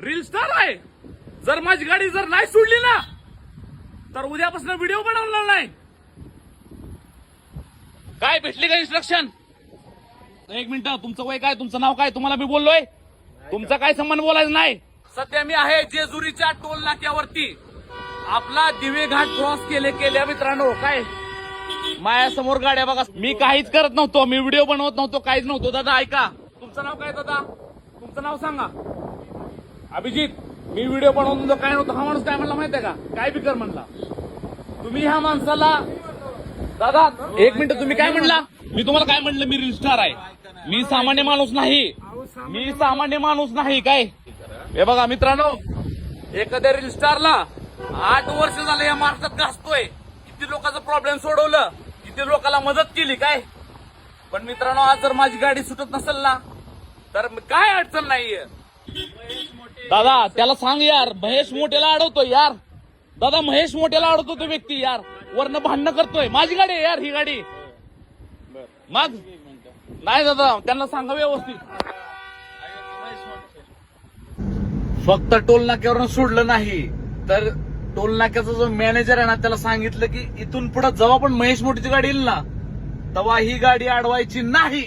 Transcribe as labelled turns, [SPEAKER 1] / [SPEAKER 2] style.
[SPEAKER 1] Reel star आहे. जर माझी गाडी जर नाही सोडली ना तर उद्यापासून व्हिडिओ बनवणार नाही. काय भेटली का इन्स्ट्रक्शन? एक मिनिट, तुमचं वय काय, तुमचं नाव काय? तुम्हाला मी बोललोय, तुमचा काय संबंध बोलायचं नाही. सध्या मी आहे जेजुरीच्या टोल नाक्यावरती. आपला दिवे घाट क्रॉस केल्या मित्रांनो. काय माझ्यासमोर गाड्या बघा. मी काहीच करत नव्हतो, मी व्हिडिओ बनवत नव्हतो, काहीच नव्हतो. दादा ऐका, तुमचं नाव काय? दादा तुमचं नाव सांगा. अभिजित. मी व्हिडिओ बनवत नव्हतो, काय नव्हतं. हा माणूस काय म्हणला माहितीये का? काय बी कर म्हणला. तुम्ही ह्या माणसाला, दादा एक मिनिट, तुम्ही काय म्हणला? मी तुम्हाला काय म्हणलं? मी रील स्टार आहे, मी सामान्य माणूस नाही, मी सामान्य माणूस नाही. काय हे बघा मित्रांनो, एखाद्या रील स्टारला 8 वर्ष झालं या महाराष्ट्रात गाजतोय. किती लोकांचा प्रॉब्लेम सोडवलं, किती लोकांना मदत केली. काय पण मित्रांनो, आज जर माझी गाडी सुटत नसेल ना तर काय अडचण नाहीये. दादा त्याला सांग यार, महेश मोठेला अडवतोय यार. दादा महेश मोठेला अडवतो तो व्यक्ती यार, वरनं भांडणं करतोय. माझी गाडी आहे यार ही गाडी. मग नाही दादा, त्यांना सांगा व्यवस्थित. फक्त टोल नाक्यावरून सोडलं नाही तर टोल नाक्याचा जो मॅनेजर आहे ना त्याला सांगितलं की इथून पुढे जेव्हा पण महेश मोठीची गाडी येईल ना तेव्हा ही गाडी अडवायची नाही.